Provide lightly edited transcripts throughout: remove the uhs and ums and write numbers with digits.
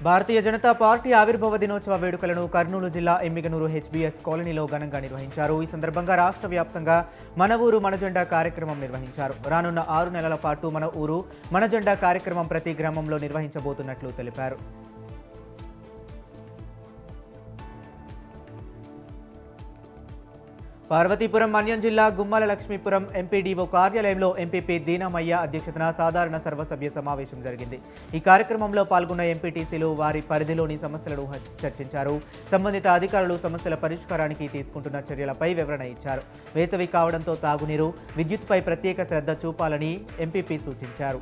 Bharatiya Janata party ఆవిర్భావ దినోత్సవ వేడుకలను కర్నూలు జిల్లా ఎమ్మిగనూరు హెచ్బీఎస్ కాలనీలో ఘనంగా నిర్వహించారు. ఈ సందర్భంగా రాష్ట్ర వ్యాప్తంగా మన ఊరు మన జెండా కార్యక్రమం నిర్వహించారు. రానున్న 6 నెలల పాటు మన ఊరు మన జెండా కార్యక్రమం ప్రతి గ్రామంలో నిర్వహించబోతున్నట్లు తెలిపారు. పార్వతీపురం మన్యం జిల్లా గుమ్మల లక్ష్మీపురం ఎంపీడీఓ కార్యాలయంలో ఎంపీపీ దీనమయ్య అధ్యక్షతన సాధారణ సర్వసభ్య సమావేశం జరిగింది. ఈ కార్యక్రమంలో పాల్గొన్న ఎంపీటీసీలు వారి పరిధిలోని సమస్యలను చర్చించారు. సంబంధిత అధికారులు సమస్యల పరిష్కారానికి తీసుకుంటున్న చర్యలపై వివరణ ఇచ్చారు. వేసవి కావడంతో తాగునీరు, విద్యుత్పై ప్రత్యేక శ్రద్ధ చూపాలని ఎంపీపీ సూచించారు.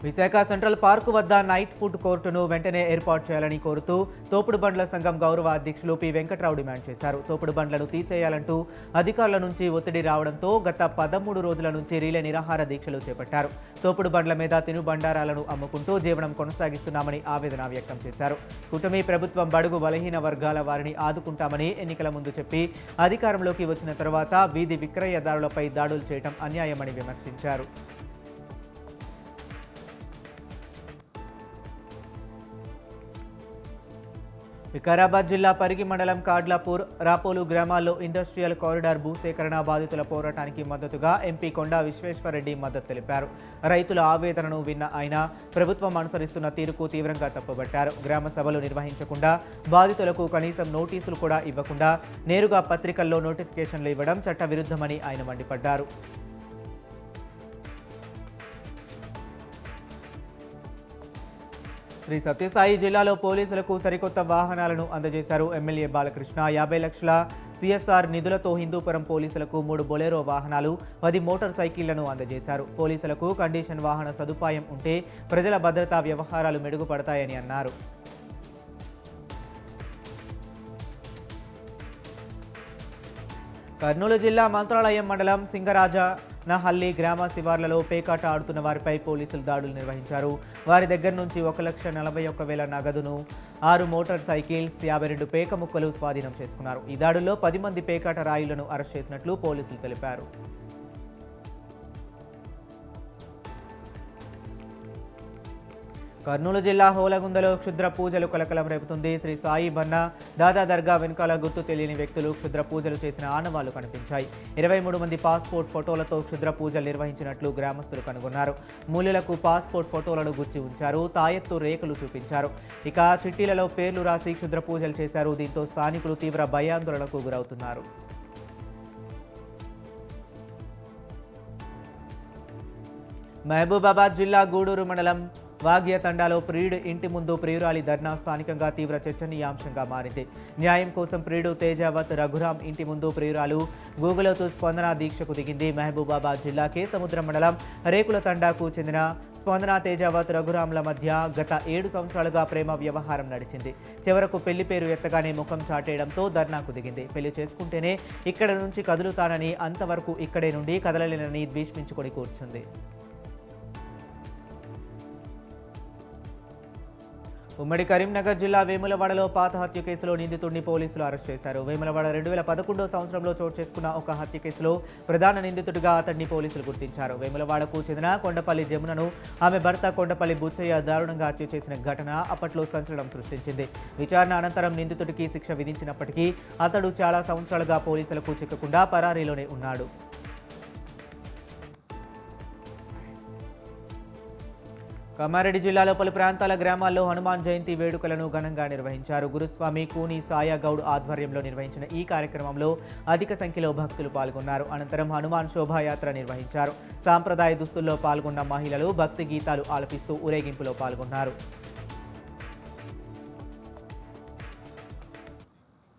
విశాఖ సెంట్రల్ పార్కు వద్ద నైట్ ఫుడ్ కోర్టును వెంటనే ఏర్పాటు చేయాలని కోరుతూ తోపుడు బండ్ల సంఘం గౌరవ అధ్యక్షులు పి వెంకట్రావు డిమాండ్ చేశారు. తోపుడు బండ్లను తీసేయాలంటూ అధికారుల నుంచి ఒత్తిడి రావడంతో గత 13 రోజుల నుంచి రీలే నిరాహార దీక్షలు చేపట్టారు. తోపుడు బండ్ల మీద తినుబండారాలను అమ్ముకుంటూ జీవనం కొనసాగిస్తున్నామని ఆవేదన వ్యక్తం చేశారు. కూటమి ప్రభుత్వం బడుగు బలహీన వర్గాల వారిని ఆదుకుంటామని ఎన్నికల ముందు చెప్పి అధికారంలోకి వచ్చిన తర్వాత వీధి విక్రయదారులపై దాడులు చేయడం అన్యాయమని విమర్శించారు. వికారాబాద్ జిల్లా పరిగి మండలం కాడ్లాపూర్, రాపోలు గ్రామాల్లో ఇండస్ట్రియల్ కారిడార్ భూసేకరణ బాధితుల పోరాటానికి మద్దతుగా ఎంపీ కొండా విశ్వేశ్వరరెడ్డి మద్దతు తెలిపారు. రైతుల ఆవేదనను విన్న ఆయన ప్రభుత్వం అనుసరిస్తున్న తీరుకు తీవ్రంగా తప్పుబట్టారు. గ్రామ సభలు నిర్వహించకుండా, బాధితులకు కనీసం నోటీసులు కూడా ఇవ్వకుండా నేరుగా పత్రికల్లో నోటిఫికేషన్లు ఇవ్వడం చట్టవిరుద్ధమని ఆయన మండిపడ్డారు. శ్రీ సత్యసాయి జిల్లాలో పోలీసులకు సరికొత్త వాహనాలను అందజేశారు. ఎమ్మెల్యే బాలకృష్ణ 50 లక్షల సిఎస్ఆర్ నిధులతో హిందూపురం పోలీసులకు 3 బొలెరో వాహనాలు, 10 మోటార్ సైకిళ్లను అందజేశారు. పోలీసులకు కండిషన్ వాహన సదుపాయం ఉంటే ప్రజల భద్రతా వ్యవహారాలు మెరుగుపడతాయని అన్నారు. కర్నూలు జిల్లా మంత్రాలయం మండలం సింగరాజనహల్లి గ్రామ శివార్లలో పేకాట ఆడుతున్న వారిపై పోలీసులు దాడులు నిర్వహించారు. వారి దగ్గర నుంచి 1,41,000 నగదును, 6 మోటార్ సైకిల్స్, 52 పేక ముక్కలు స్వాధీనం చేసుకున్నారు. ఈ దాడుల్లో 10 మంది పేకాట రాయులను అరెస్ట్ చేసినట్లు పోలీసులు తెలిపారు. కర్నూలు జిల్లా హోలగుందలో క్షుద్ర పూజలు కలకలం రేపుతుంది. శ్రీ సాయి బన్న దాదా దర్గా వెనుకాల గుర్తు తెలియని వ్యక్తులు క్షుద్ర పూజలు చేసిన ఆనవాళ్లు కనిపించాయి. 23 మంది పాస్పోర్ట్ ఫోటోలతో క్షుద్ర పూజలు నిర్వహించినట్లు గ్రామస్తులు కనుగొన్నారు. మూలలకు పాస్పోర్ట్ ఫోటోలను గుచ్చి ఉంచారు. తాయెత్తు రేకులు చూపించారు. ఇక చిట్టీలలో పేర్లు రాసి క్షుద్ర పూజలు చేశారు. దీంతో స్థానికులు తీవ్ర భయాందోళనకు గురవుతున్నారు. మహబూబాబాద్ జిల్లా గూడూరు మండలం వాగ్య తండాలో ప్రియుడు ఇంటి ముందు ప్రియురాలి ధర్నా స్థానికంగా తీవ్ర చర్చనీయాంశంగా మారింది. న్యాయం కోసం ప్రియుడు తేజావత్ రఘురాం ఇంటి ముందు ప్రియురాలు గూగులతో స్పందన దీక్షకు దిగింది. మహబూబాబాద్ జిల్లా కేసముద్రం మండలం రేకుల తండాకు చెందిన స్పందన తేజావత్ రఘురాంల మధ్య గత 7 సంవత్సరాలుగా ప్రేమ వ్యవహారం నడిచింది. చివరకు పెళ్లి పేరు ఎత్తగానే ముఖం చాటేయడంతో ధర్నాకు దిగింది. పెళ్లి చేసుకుంటేనే ఇక్కడ నుంచి కదులుతానని, అంతవరకు ఇక్కడే నుండి కదలలేనని భీష్మించుకొని కూర్చుంది. ఉమ్మడి కరీంనగర్ జిల్లా వేములవాడలో పాత హత్య కేసులో నిందితుడిని పోలీసులు అరెస్ట్ చేశారు. వేములవాడ 2011 సంవత్సరంలో చోటు చేసుకున్న ఒక హత్య కేసులో ప్రధాన నిందితుడిగా అతన్ని పోలీసులు గుర్తించారు. వేములవాడకు చెందిన కొండపల్లి జమునను ఆమె భర్త కొండపల్లి బుచ్చయ్య దారుణంగా హత్య చేసిన ఘటన అప్పట్లో సంచలనం సృష్టించింది. విచారణ అనంతరం నిందితుడికి శిక్ష విధించినప్పటికీ అతడు చాలా సంవత్సరాలుగా పోలీసులకు చిక్కకుండా పరారీలోనే ఉన్నాడు. కామారెడ్డి జిల్లాలో పలు ప్రాంతాల గ్రామాల్లో హనుమాన్ జయంతి వేడుకలను ఘనంగా నిర్వహించారు. గురుస్వామి కూని సాయగౌడ్ ఆధ్వర్యంలో నిర్వహించిన ఈ కార్యక్రమంలో అధిక సంఖ్యలో భక్తులు పాల్గొన్నారు. అనంతరం హనుమాన్ శోభాయాత్ర నిర్వహించారు. సాంప్రదాయ దుస్తుల్లో పాల్గొన్న మహిళలు భక్తి గీతాలు ఆలపిస్తూ ఊరేగింపులో పాల్గొన్నారు.